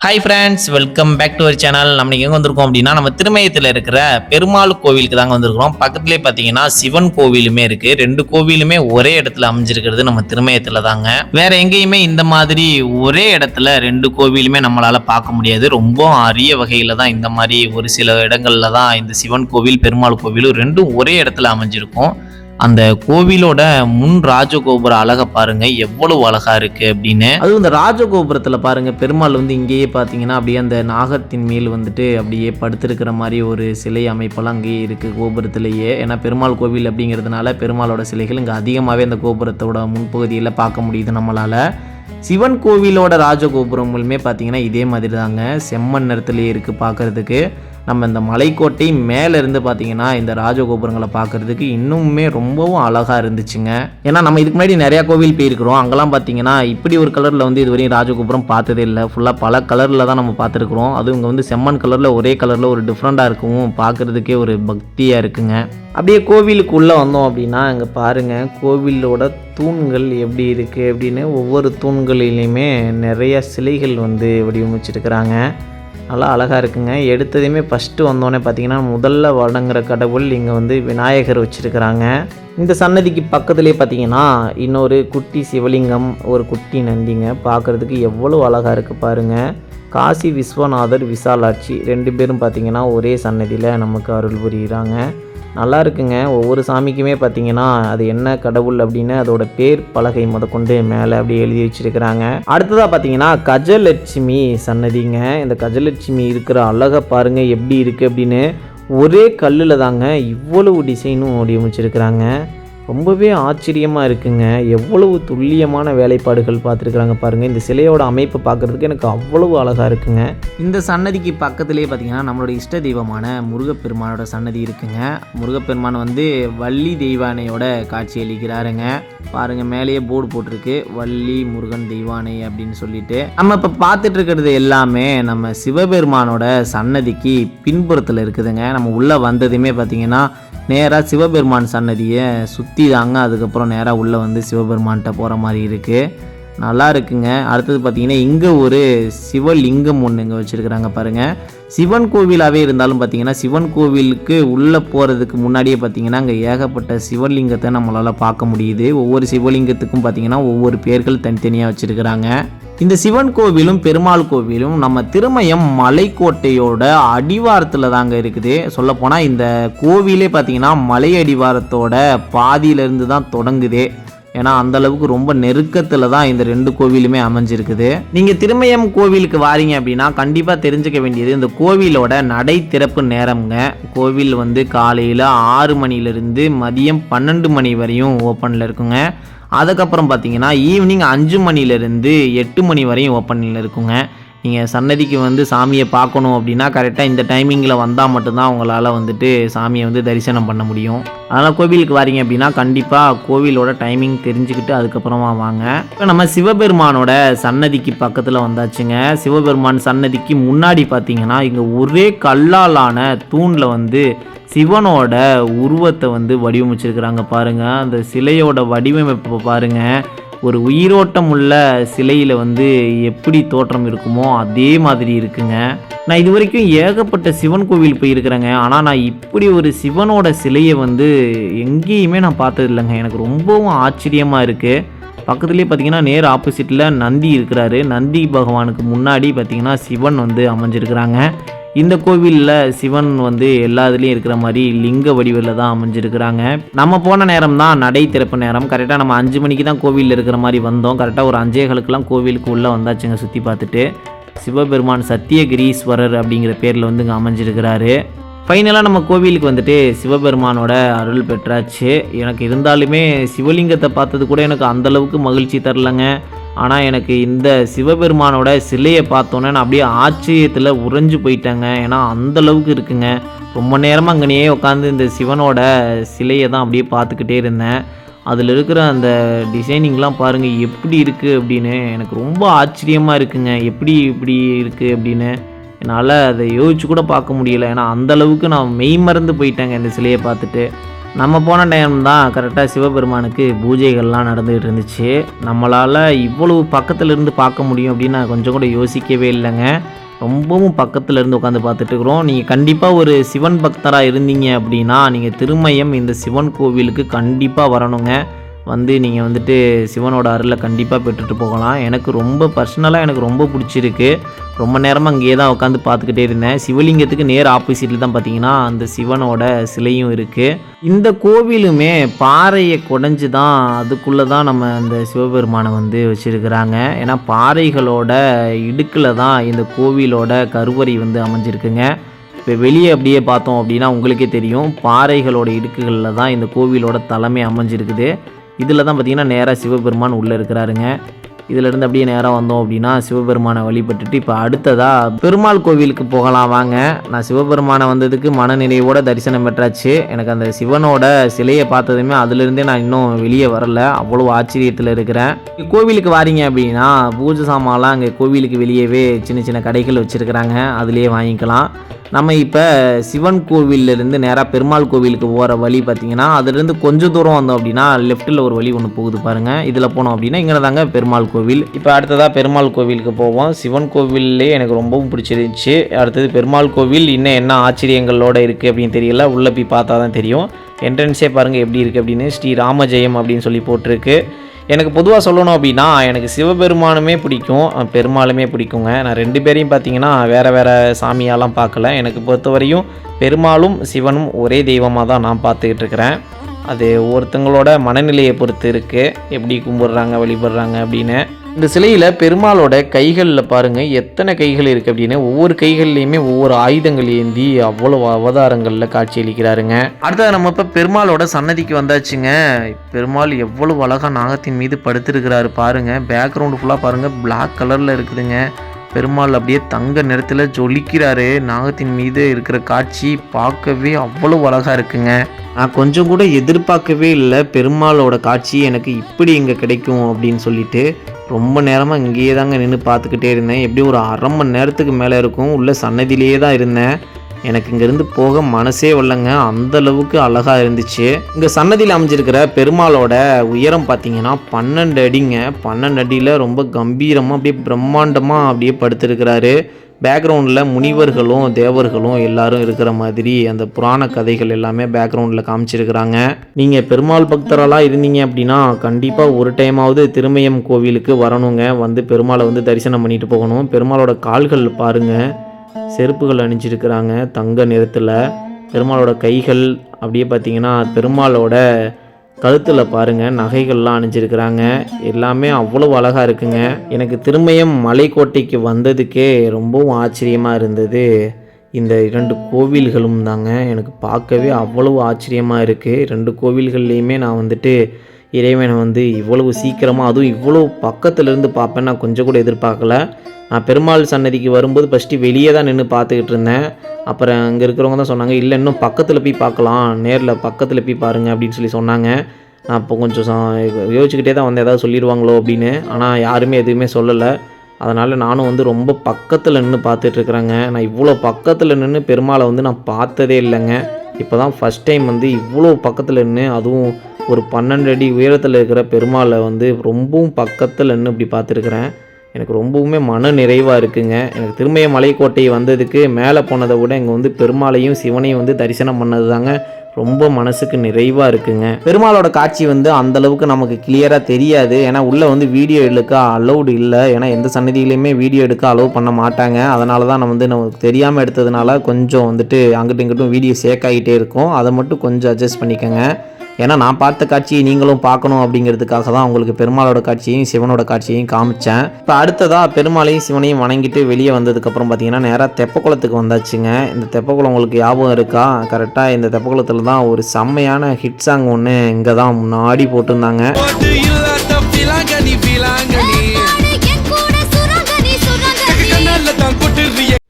Hi friends, welcome back to our channel. நம்ம எங்கே வந்திருக்கோம் அப்படின்னா, நம்ம திருமயத்தில் இருக்கிற பெருமாள் கோவிலுக்கு தாங்க வந்திருக்கிறோம். பக்கத்துலேயே பார்த்தீங்கன்னா சிவன் கோவிலுமே இருக்குது. ரெண்டு கோவிலுமே ஒரே இடத்துல அமைஞ்சிருக்கிறது நம்ம திருமயத்தில் தாங்க. வேற எங்கேயுமே இந்த மாதிரி ஒரே இடத்துல ரெண்டு கோவிலுமே நம்மளால் பார்க்க முடியாது. ரொம்ப அரிய வகையில் தான் இந்த மாதிரி ஒரு சில இடங்களில் தான் இந்த சிவன் கோவில் பெருமாள் கோவிலும் ரெண்டும் ஒரே இடத்துல அமைஞ்சிருக்கும். அந்த கோவிலோட முன் ராஜகோபுர அழகை பாருங்க, எவ்வளவு அழகா இருக்கு அப்படின்னு. அதுவும் இந்த ராஜகோபுரத்துல பாருங்க, பெருமாள் வந்து இங்கேயே பார்த்தீங்கன்னா அப்படியே அந்த நாகத்தின் மேல் வந்துட்டு அப்படியே படுத்திருக்கிற மாதிரி ஒரு சிலை அமைப்பெல்லாம் அங்கேயே இருக்கு கோபுரத்திலேயே. ஏன்னா பெருமாள் கோவில் அப்படிங்கிறதுனால பெருமாளோட சிலைகள் இங்கே அதிகமாகவே அந்த கோபுரத்தோட முன்பகுதியில் பார்க்க முடியுது நம்மளால. சிவன் கோவிலோட ராஜகோபுரங்களுமே பார்த்தீங்கன்னா இதே மாதிரி தாங்க, செம்மண் நிறத்துலேயே இருக்குது பார்க்குறதுக்கு. நம்ம இந்த மலைக்கோட்டை மேலேருந்து பார்த்தீங்கன்னா இந்த ராஜகோபுரங்களை பார்க்குறதுக்கு இன்னுமே ரொம்பவும் அழகாக இருந்துச்சுங்க. ஏன்னா நம்ம இதுக்கு முன்னாடி நிறையா கோவில் போயிருக்கிறோம். அங்கெல்லாம் பார்த்தீங்கன்னா இப்படி ஒரு கலரில் வந்து இதுவரையும் ராஜகோபுரம் பார்த்ததே இல்லை. ஃபுல்லாக பல கலரில் தான் நம்ம பார்த்துருக்குறோம். அதுவும் இங்கே வந்து செம்மண் கலரில் ஒரே கலரில் ஒரு டிஃப்ரெண்ட்டாக இருக்கும், பார்க்குறதுக்கே ஒரு பக்தியாக இருக்குங்க. அப்படியே கோவிலுக்குள்ளே வந்தோம் அப்படின்னா இங்கே பாருங்கள், கோவிலோட தூண்கள் எப்படி இருக்குது அப்படின்னு. ஒவ்வொரு தூண்களிலையுமே நிறைய சிலைகள் வந்து வடிவமைச்சிருக்கிறாங்க. நல்லா அழகாக இருக்குங்க. எடுத்ததுமே ஃபஸ்ட்டு வந்தோடனே பார்த்தீங்கன்னா முதல்ல வணங்குற கடவுள் இங்கே வந்து விநாயகர் வச்சுருக்கிறாங்க. இந்த சன்னதிக்கு பக்கத்துலேயே பார்த்தீங்கன்னா இன்னொரு குட்டி சிவலிங்கம், ஒரு குட்டி நந்திங்க. பார்க்குறதுக்கு எவ்வளோ அழகாக இருக்குது பாருங்கள். காசி விஸ்வநாதர், விசாலாட்சி ரெண்டு பேரும் பார்த்திங்கன்னா ஒரே சன்னதியில் நமக்கு அருள் புரிகிறாங்க. நல்லா இருக்குங்க. ஒவ்வொரு சாமிக்குமே பார்த்திங்கன்னா அது என்ன கடவுள் அப்படின்னு அதோட பேர் பலகை முதற்கொண்டு மேலே அப்படியே எழுதி வச்சுருக்கிறாங்க. அடுத்ததாக பார்த்தீங்கன்னா கஜலட்சுமி சன்னதிங்க. இந்த கஜலட்சுமி இருக்கிற அழகை பாருங்கள் எப்படி இருக்குது அப்படின்னு. ஒரே கல்லில் தாங்க இவ்வளவு டிசைனும் வடிவமைச்சிருக்கிறாங்க. ரொம்பவே ஆச்சரியமாக இருக்குங்க. எவ்வளவு துல்லியமான வேலைப்பாடுகள் பார்த்துருக்குறாங்க பாருங்கள். இந்த சிலையோட அமைப்பு பார்க்குறதுக்கு எனக்கு அவ்வளவு அழகாக இருக்குங்க. இந்த சன்னதிக்கு பக்கத்துலேயே பார்த்திங்கன்னா நம்மளோட இஷ்ட தெய்வமான முருகப்பெருமானோட சன்னதி இருக்குங்க. முருகப்பெருமான் வந்து வள்ளி தெய்வானையோட காட்சி அளிக்கிறாருங்க. பாருங்கள், மேலேயே போர்டு போட்டிருக்கு, வள்ளி முருகன் தெய்வானை அப்படின்னு சொல்லிட்டு. நம்ம இப்போ பார்த்துட்டு இருக்கிறது எல்லாமே நம்ம சிவபெருமானோட சன்னதிக்கு பின்புறத்தில் இருக்குதுங்க. நம்ம உள்ளே வந்ததுமே பார்த்திங்கன்னா நேராக சிவபெருமான் சன்னதியை சுற்றி தாங்க அதுக்கப்புறம் நேராக உள்ளே வந்து சிவபெருமான்கிட்ட போகிற மாதிரி இருக்குது. நல்லா இருக்குங்க. அடுத்தது பார்த்திங்கன்னா இங்கே ஒரு சிவலிங்கம் ஒன்று இங்கே வச்சுருக்குறாங்க பாருங்கள். சிவன் கோவிலாகவே இருந்தாலும் பார்த்திங்கன்னா சிவன் கோவிலுக்கு உள்ளே போகிறதுக்கு முன்னாடியே பார்த்திங்கன்னா அங்கே ஏகப்பட்ட சிவலிங்கத்தை நம்மளால் பார்க்க முடியுது. ஒவ்வொரு சிவலிங்கத்துக்கும் பார்த்திங்கன்னா ஒவ்வொரு பேர்கள் தனித்தனியாக வச்சுருக்கிறாங்க. இந்த சிவன் கோவிலும் பெருமாள் கோவிலும் நம்ம திருமயம் மலைக்கோட்டையோட அடிவாரத்தில் தாங்க இருக்குது. சொல்லப்போனால் இந்த கோவிலே பார்த்திங்கன்னா மலை அடிவாரத்தோட பாதியிலேருந்து தான் தொடங்குதே. ஏன்னா அந்தளவுக்கு ரொம்ப நெருக்கத்தில் தான் இந்த ரெண்டு கோவிலுமே அமைஞ்சிருக்குது. நீங்கள் திருமயம் கோவிலுக்கு வாரீங்க அப்படின்னா கண்டிப்பாக தெரிஞ்சுக்க வேண்டியது இந்த கோவிலோட நடை திறப்பு நேரம்ங்க. கோவில் வந்து காலையில் 6 மணிலேருந்து மதியம் 12 மணி வரையும் ஓப்பனில் இருக்குங்க. அதுக்கப்புறம் பார்த்தீங்கன்னா ஈவினிங் 5 மணிலேருந்து 8 மணி வரையும் ஓப்பனில் இருக்குங்க. நீங்கள் சன்னதிக்கு வந்து சாமியை பார்க்கணும் அப்படின்னா கரெக்டாக இந்த டைமிங்கில் வந்தால் மட்டும்தான் உங்களால் வந்துட்டு சாமியை வந்து தரிசனம் பண்ண முடியும். அதனால் கோவிலுக்கு வாரீங்க அப்படின்னா கண்டிப்பாக கோவிலோட டைமிங் தெரிஞ்சுக்கிட்டு அதுக்கப்புறமா வாங்க. இப்போ நம்ம சிவபெருமானோட சன்னதிக்கு பக்கத்தில் வந்தாச்சுங்க. சிவபெருமான் சன்னதிக்கு முன்னாடி பார்த்தீங்கன்னா இங்கே ஒரே கல்லாலான தூணில் வந்து சிவனோட உருவத்தை வந்து வடிவமைச்சிருக்கிறாங்க பாருங்கள். அந்த சிலையோட வடிவமைப்பு பாருங்கள். ஒரு உயிரோட்டம் உள்ள சிலையில் வந்து எப்படி தோற்றம் இருக்குமோ அதே மாதிரி இருக்குங்க. நான் இது வரைக்கும் ஏகப்பட்ட சிவன் கோவில் போயிருக்கிறேங்க. ஆனால் நான் இப்படி ஒரு சிவனோட சிலையை வந்து எங்கேயுமே நான் பார்த்தது இல்லைங்க. எனக்கு ரொம்பவும் ஆச்சரியமாக இருக்குது. பக்கத்துலேயே பார்த்திங்கன்னா நேர் ஆப்போசிட்டில் நந்தி இருக்கிறாரு. நந்தி பகவானுக்கு முன்னாடி பார்த்திங்கன்னா சிவன் வந்து அமைஞ்சிருக்கிறாங்க. இந்த கோவிலில் சிவன் வந்து எல்லா இதுலேயும் இருக்கிற மாதிரி லிங்க வடிவில் தான் அமைஞ்சிருக்கிறாங்க. நம்ம போன நேரம் தான் நடை திறப்பு நேரம். கரெக்டாக நம்ம 5 மணிக்கு தான் கோவிலில் இருக்கிற மாதிரி வந்தோம். கரெக்டாக ஒரு 5:15க்குலாம் கோவிலுக்கு உள்ளே வந்தாச்சுங்க. சுற்றி பார்த்துட்டு சிவபெருமான் சத்தியகிரீஸ்வரர் அப்படிங்கிற பேரில் வந்து இங்கே அமைஞ்சிருக்கிறாரு. ஃபைனலாக நம்ம கோவிலுக்கு வந்துட்டு சிவபெருமானோட அருள் பெற்றாச்சு. எனக்கு இருந்தாலுமே சிவலிங்கத்தை பார்த்தது கூட எனக்கு அந்தளவுக்கு மகிழ்ச்சி தரலைங்க. ஆனால் எனக்கு இந்த சிவபெருமானோட சிலையை பார்த்தோன்னே நான் அப்படியே ஆச்சரியத்தில் உறைஞ்சு போயிட்டேங்க. ஏன்னா அந்தளவுக்கு இருக்குங்க. ரொம்ப நேரமாக அங்கேயே உட்காந்து இந்த சிவனோட சிலையை தான் அப்படியே பார்த்துக்கிட்டே இருந்தேன். அதில் இருக்கிற அந்த டிசைனிங்லாம் பாருங்கள் எப்படி இருக்குது அப்படின்னு. எனக்கு ரொம்ப ஆச்சரியமாக இருக்குங்க. எப்படி இப்படி இருக்குது அப்படின்னு என்னால் அதை யோசிச்சு கூட பார்க்க முடியல. ஏன்னா அந்தளவுக்கு நான் மெய் மறந்து போயிட்டேங்க இந்த சிலையை பார்த்துட்டு. நம்ம போன டைம் தான் கரெக்டாக சிவபெருமானுக்கு பூஜைகள்லாம் நடந்துகிட்டு இருந்துச்சு. நம்மளால் இவ்வளவு பக்கத்தில் இருந்து பார்க்க முடியும் அப்படின்னு நான் கொஞ்சம் கூட யோசிக்கவே இல்லைங்க. ரொம்பவும் பக்கத்தில் இருந்து உட்காந்து பார்த்துட்டு இருக்கிறோம். நீங்கள் கண்டிப்பாக ஒரு சிவன் பக்தராக இருந்தீங்க அப்படின்னா நீங்கள் திருமயம் இந்த சிவன் கோவிலுக்கு கண்டிப்பாக வரணுங்க. வந்து நீங்கள் வந்துட்டு சிவனோட அருளை கண்டிப்பாக பெற்றுட்டு போகலாம். எனக்கு ரொம்ப பர்சனலாக எனக்கு ரொம்ப பிடிச்சிருக்கு. ரொம்ப நேரமாக அங்கேயே தான் உட்காந்து பார்த்துக்கிட்டே இருந்தேன். சிவலிங்கத்துக்கு நேர் ஆப்போசிட்டில் தான் பார்த்தீங்கன்னா அந்த சிவனோட சிலையும் இருக்குது. இந்த கோவிலுமே பாறையை குடைஞ்சி தான் அதுக்குள்ளே தான் நம்ம இந்த சிவபெருமானை வந்து வச்சுருக்கிறாங்க. ஏன்னா பாறைகளோட இடுக்கில் தான் இந்த கோவிலோட கருவறை வந்து அமைஞ்சிருக்குங்க. இப்போ வெளியே அப்படியே பார்த்தோம் அப்படின்னா உங்களுக்கே தெரியும், பாறைகளோட இடுக்குகளில் தான் இந்த கோவிலோட தலைமை அமைஞ்சிருக்குது. இதில் தான் பார்த்திங்கன்னா நேராக சிவபெருமான் உள்ளே இருக்கிறாருங்க. இதிலேருந்து அப்படியே நேராக வந்தோம் அப்படின்னா சிவபெருமானை வழிபட்டுட்டு இப்போ அடுத்ததாக பெருமாள் கோவிலுக்கு போகலாம் வாங்க. நான் சிவபெருமானை வந்ததுக்கு மனநிறைவோடு தரிசனம் பெற்றாச்சு. எனக்கு அந்த சிவனோட சிலையை பார்த்ததுமே அதுலேருந்தே நான் இன்னும் வெளியே வரல, அவ்வளோ ஆச்சரியத்தில் இருக்கிறேன். கோவிலுக்கு வாரீங்க அப்படின்னா பூஜை சாமான்லாம் அங்கே கோவிலுக்கு வெளியவே சின்ன சின்ன கடைகள் வச்சுருக்கிறாங்க, அதுலேயே வாங்கிக்கலாம். நம்ம இப்போ சிவன் கோவிலிருந்து நேராக பெருமாள் கோவிலுக்கு போகிற வழி பார்த்திங்கன்னா அதுலேருந்து கொஞ்சம் தூரம் வந்தோம் அப்படின்னா லெஃப்ட்டில் ஒரு வழி ஒன்று போகுது பாருங்கள். இதில் போனோம் அப்படின்னா இங்கே தாங்க பெருமாள் கோவில். இப்போ அடுத்ததாக பெருமாள் கோவிலுக்கு போவோம். சிவன் கோவிலே எனக்கு ரொம்பவும் பிடிச்சிருந்துச்சு. அடுத்தது பெருமாள் கோவில் இன்னும் என்ன ஆச்சரியங்களோடு இருக்குது அப்படின்னு தெரியல, உள்ளே போய் பார்த்தா தான் தெரியும். என்ட்ரன்ஸே பாருங்கள் எப்படி இருக்குது அப்படின்னு, ஸ்ரீ ராமஜெயம் அப்படின்னு சொல்லி போட்டிருக்கு. எனக்கு பொதுவாக சொல்லணும் அப்படின்னா எனக்கு சிவபெருமானுமே பிடிக்கும், பெருமாளுமே பிடிக்குங்க. நான் ரெண்டு பேரையும் பார்த்தீங்கன்னா வேறு சாமியாலாம் பார்க்கல. எனக்கு பொறுத்தவரையும் பெருமாளும் சிவனும் ஒரே தெய்வமாக தான் நான் பார்த்துக்கிட்டு இருக்கிறேன். அது ஒருத்தங்களோட மனநிலையை பொறுத்து இருக்குது, எப்படி கும்பிட்றாங்க வழிபடுறாங்க அப்படின்னு. இந்த சிலையில் பெருமாளோட கைகளில் பாருங்கள் எத்தனை கைகள் இருக்குது அப்படின்னு. ஒவ்வொரு கைகள்லையுமே ஒவ்வொரு ஆயுதங்கள் ஏந்தி அவ்வளோ அவதாரங்களில் காட்சியளிக்கிறாருங்க. அடுத்தது நம்ம இப்போ பெருமாளோட சன்னதிக்கு வந்தாச்சுங்க. பெருமாள் எவ்வளவு அழகாக நாகத்தின் மீது படுத்திருக்கிறாரு பாருங்கள். பேக்ரவுண்டு ஃபுல்லாக பாருங்கள் பிளாக் கலரில் இருக்குதுங்க. பெருமாள் அப்படியே தங்க நிறத்தில் ஜொலிக்கிறாரு. நாகத்தின் மீது இருக்கிற காட்சி பார்க்கவே அவ்வளோ அழகாக இருக்குங்க. நான் கொஞ்சம் கூட எதிர்பார்க்கவே இல்லை பெருமாளோட காட்சி எனக்கு இப்படி இங்கே கிடைக்கும் அப்படின்னு சொல்லிட்டு. ரொம்ப நேரமாக இங்கேயே தாங்க நின்று பார்த்துக்கிட்டே இருந்தேன். எப்படியும் ஒரு அரை மணி நேரத்துக்கு மேலே இருக்கும். உள்ள சன்னதியிலேயே தான் இருந்தேன். எனக்கு இங்கேருந்து போக மனசே வரலங்க, அந்தளவுக்கு அழகாக இருந்துச்சு. இங்கே சன்னதியில் அமைஞ்சிருக்கிற பெருமாளோட உயரம் பார்த்தீங்கன்னா 12 அடிங்க. 12 அடியில் ரொம்ப கம்பீரமாக அப்படியே பிரம்மாண்டமாக அப்படியே படுத்திருக்கிறாரு. பேக்ரவுண்டில் முனிவர்களும் தேவர்களும் எல்லாரும் இருக்கிற மாதிரி அந்த புராண கதைகள் எல்லாமே பேக்ரவுண்டில் காமிச்சிருக்கிறாங்க. நீங்கள் பெருமாள் பக்தரெல்லாம் இருந்தீங்க அப்படின்னா கண்டிப்பாக ஒரு டைமாவது திருமயம் கோவிலுக்கு வரணுங்க. வந்து பெருமாளை வந்து தரிசனம் பண்ணிட்டு போகணும். பெருமாளோட கால்கள் பாருங்கள், செருப்புகள் அணிஞ்சிருக்கிறாங்க தங்க நிறத்தில். பெருமாளோட கைகள் அப்படியே பார்த்திங்கன்னா பெருமாளோட கழுத்தில் பாருங்கள் நகைகள்லாம் அணிஞ்சிருக்கிறாங்க. எல்லாமே அவ்வளோ அழகாக இருக்குங்க. எனக்கு திருமயம் மலைக்கோட்டைக்கு வந்ததுக்கே ரொம்பவும் ஆச்சரியமாக இருந்தது. இந்த 2 கோவில்களும் தாங்க எனக்கு பார்க்கவே அவ்வளவு ஆச்சரியமாக இருக்குது. 2 கோவில்கள்லேயுமே நான் வந்துட்டு இறைவனை வந்து இவ்வளவு சீக்கிரமாக அதுவும் இவ்வளோ பக்கத்துலேருந்து பார்ப்பேன் நான் கொஞ்சம் கூட எதிர்பார்க்கல. நான் பெருமாள் சன்னதிக்கு வரும்போது ஃபஸ்ட்டு வெளியே தான் நின்று பார்த்துக்கிட்டு இருந்தேன். அப்புறம் அங்கே இருக்கிறவங்க தான் சொன்னாங்க, இல்லை இன்னும் பக்கத்தில் போய் பார்க்கலாம், நேரில் பக்கத்தில் போய் பாருங்கள் அப்படின்னு சொல்லி சொன்னாங்க. நான் இப்போ கொஞ்சம் யோசிச்சுக்கிட்டே தான் வந்து எதாவது சொல்லிடுவாங்களோ அப்படின்னு. ஆனால் யாருமே எதுவுமே சொல்லலை. அதனால் நானும் வந்து ரொம்ப பக்கத்தில் நின்று பார்த்துட்ருக்குறேங்க. நான் இவ்வளோ பக்கத்தில் நின்று பெருமாளை வந்து நான் பார்த்ததே இல்லைங்க. இப்போ தான் ஃபஸ்ட் டைம் வந்து இவ்வளோ பக்கத்தில் நின்று, அதுவும் ஒரு 12 அடி உயரத்தில் இருக்கிற பெருமாளை வந்து ரொம்பவும் பக்கத்தில் நின்று இப்படி பார்த்துருக்குறேன். எனக்கு ரொம்பவுமே மன நிறைவாக இருக்குங்க. எனக்கு திருமய மலைக்கோட்டை வந்ததுக்கு மேலே போனதை விட இங்கே வந்து பெருமாளையும் சிவனையும் வந்து தரிசனம் பண்ணது தாங்க ரொம்ப மனசுக்கு நிறைவாக இருக்குங்க. பெருமாளோட காட்சி வந்து அந்தளவுக்கு நமக்கு கிளியராக தெரியாது. ஏன்னா உள்ளே வந்து வீடியோ எடுக்க அலௌடு இல்லை. ஏன்னா எந்த சன்னதியிலையுமே வீடியோ எடுக்க அலோவ் பண்ண மாட்டாங்க. அதனால தான் நான் வந்து நமக்கு தெரியாமல் எடுத்ததுனால கொஞ்சம் வந்துட்டு அங்கிட்டும் இங்கிட்டும் வீடியோ சேக்காகிட்டே இருக்கும். அதை மட்டும் கொஞ்சம் அட்ஜஸ்ட் பண்ணிக்கோங்க. ஏன்னா நான் பார்த்த காட்சியை நீங்களும் பார்க்கணும் அப்படிங்கிறதுக்காக தான் உங்களுக்கு பெருமாளோட காட்சியையும் சிவனோட காட்சியையும் காமிச்சேன். இப்போ அடுத்ததாக பெருமாளையும் சிவனையும் வணங்கிட்டு வெளியே வந்ததுக்கப்புறம் பார்த்தீங்கன்னா நேராக தெப்பக்குளத்துக்கு வந்தாச்சுங்க. இந்த தெப்பக்குளம் உங்களுக்கு ஞாபகம் இருக்கா? கரெக்டாக இந்த தெப்பக்குளத்தில் தான் ஒரு செம்மையான ஹிட் சாங் ஒன்று இங்கே தான் முன்னாடி போட்டிருந்தாங்க.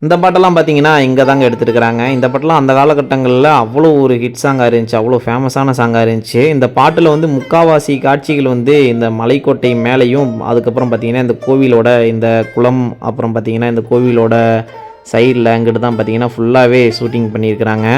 இந்த பாட்டெல்லாம் பார்த்தீங்கன்னா இங்கே தாங்க எடுத்துருக்குறாங்க. இந்த பாட்டெல்லாம் அந்த காலகட்டங்களில் அவ்வளோ ஒரு ஹிட் சாங்காக இருந்துச்சு, அவ்வளோ ஃபேமஸான சாங்காக இருந்துச்சு. இந்த பாட்டில் வந்து முக்காவாசி காட்சிகள் வந்து இந்த மலைக்கோட்டை மேலேயும், அதுக்கப்புறம் பார்த்திங்கன்னா இந்த கோவிலோட இந்த குளம், அப்புறம் பார்த்திங்கன்னா இந்த கோவிலோட சைடில் அங்கிட்டு தான் பார்த்திங்கன்னா ஃபுல்லாகவே ஷூட்டிங் பண்ணியிருக்கிறாங்க.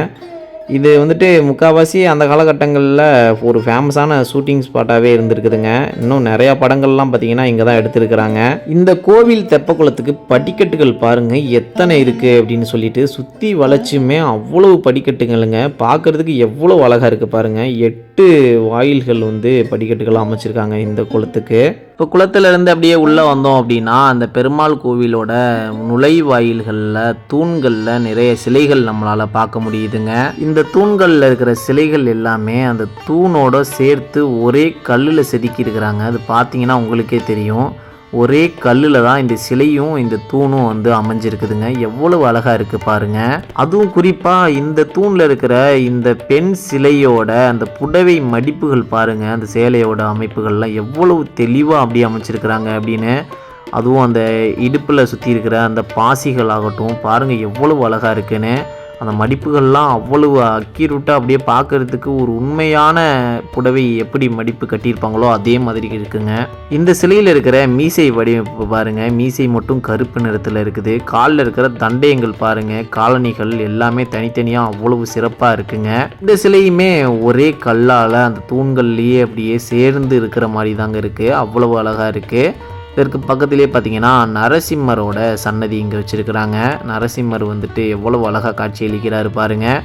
இது வந்துட்டு முக்கால்வாசி அந்த காலகட்டங்களில் ஒரு ஃபேமஸான ஷூட்டிங் ஸ்பாட்டாகவே இருந்திருக்குதுங்க. இன்னும் நிறையா படங்கள்லாம் பார்த்திங்கன்னா இங்கே தான் எடுத்திருக்கிறாங்க. இந்த கோவில் தெப்பக்குளத்துக்கு படிக்கட்டுகள் பாருங்கள் எத்தனை இருக்குது அப்படின்னு சொல்லிட்டு சுற்றி வளைச்சுமே அவ்வளவு படிக்கட்டுகளுங்க. பார்க்குறதுக்கு எவ்வளோ அழகாக இருக்குது பாருங்கள். 8 வாயில்கள் வந்து படிக்கட்டுகள் அமைச்சிருக்காங்க இந்த குளத்துக்கு. இப்போ குளத்துலேருந்து அப்படியே உள்ளே வந்தோம் அப்படின்னா அந்த பெருமாள் கோவிலோட நுழைவாயில்களில் தூண்களில் நிறைய சிலைகள் நம்மளால் பார்க்க முடியுதுங்க. இந்த தூண்களில் இருக்கிற சிலைகள் எல்லாமே அந்த தூணோட சேர்த்து ஒரே கல்லில் செதுக்கி இருக்கிறாங்க. அது பார்த்தீங்கன்னா உங்களுக்கே தெரியும். ஒரே கல்லில் தான் இந்த சிலையும் இந்த தூணும் வந்து அமைஞ்சிருக்குதுங்க. எவ்வளவு அழகாக இருக்குது பாருங்கள். அதுவும் குறிப்பாக இந்த தூணில் இருக்கிற இந்த பெண் சிலையோட அந்த புடவை மடிப்புகள் பாருங்கள். அந்த சேலையோட அமைப்புகள்லாம் எவ்வளவு தெளிவாக அப்படியே அமைச்சிருக்கிறாங்க அப்படின்னு. அதுவும் அந்த இடுப்பில் சுற்றி இருக்கிற அந்த பாசிகள் ஆகட்டும் பாருங்கள் எவ்வளவு அழகாக இருக்குன்னு. அந்த மடிப்புகள்லாம் அவ்வளவு அக்யூரேட்டாக அப்படியே பார்க்குறதுக்கு ஒரு உண்மையான புடவை எப்படி மடிப்பு கட்டியிருப்பாங்களோ அதே மாதிரி இருக்குங்க. இந்த சிலையில் இருக்கிற மீசை வடிவமைப்பு பாருங்கள். மீசை மட்டும் கருப்பு நிறத்தில் இருக்குது. காலில் இருக்கிற தண்டயங்கள் பாருங்கள், காலணிகள் எல்லாமே தனித்தனியாக அவ்வளவு சிறப்பாக இருக்குங்க. இந்த சிலையுமே ஒரே கல்லால் அந்த தூண்கள்லேயே அப்படியே சேர்ந்து இருக்கிற மாதிரி தாங்க இருக்குது. அவ்வளவு அழகாக இருக்குது. இதற்கு பக்கத்திலே பார்த்தீங்கன்னா நரசிம்மரோட சன்னதி இங்கே வச்சுருக்கிறாங்க. நரசிம்மர் வந்துட்டு எவ்வளவு அழகாக காட்சி அளிக்கிறாரு பாருங்கள்.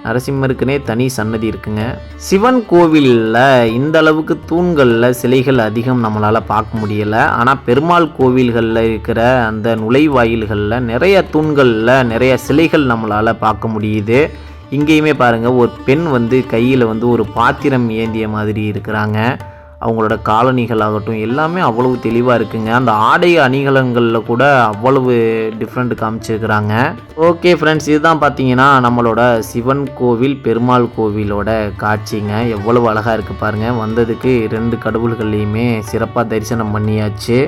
நரசிம்மருக்குனே தனி சன்னதி இருக்குங்க. சிவன் கோவிலில் இந்த அளவுக்கு தூண்களில் சிலைகள் அதிகம் நம்மளால் பார்க்க முடியலை. ஆனால் பெருமாள் கோவில்களில் இருக்கிற அந்த நுழைவாயில்களில் நிறைய தூண்களில் நிறைய சிலைகள் நம்மளால் பார்க்க முடியுது. இங்கேயுமே பாருங்கள் ஒரு பெண் வந்து கையில் வந்து ஒரு பாத்திரம் ஏந்திய மாதிரி இருக்கிறாங்க. அவங்களோட காலணிகள் ஆகட்டும் எல்லாமே அவ்வளவு தெளிவாக இருக்குங்க. அந்த ஆடை அணிகலன்களில் கூட அவ்வளவு டிஃப்ரெண்ட் காமிச்சிருக்கிறாங்க. ஓகே ஃப்ரெண்ட்ஸ், இதுதான் பார்த்தீங்கன்னா நம்மளோட சிவன் கோவில் பெருமாள் கோவிலோட காட்சிங்க. எவ்வளவு அழகாக இருக்குது பாருங்கள். வந்ததுக்கு 2 கடவுள்கள்லையுமே சிறப்பாக தரிசனம் பண்ணியாச்சு.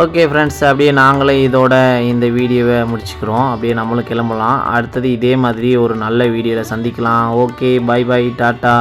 ஓகே ஃப்ரெண்ட்ஸ், அப்படியே நாங்களே இதோட இந்த வீடியோவை முடிச்சுக்கிறோம். அப்படியே நம்மளும் கிளம்பலாம். அடுத்தது இதே மாதிரி ஒரு நல்ல வீடியோவில் சந்திக்கலாம். Okay, bye bye, tata.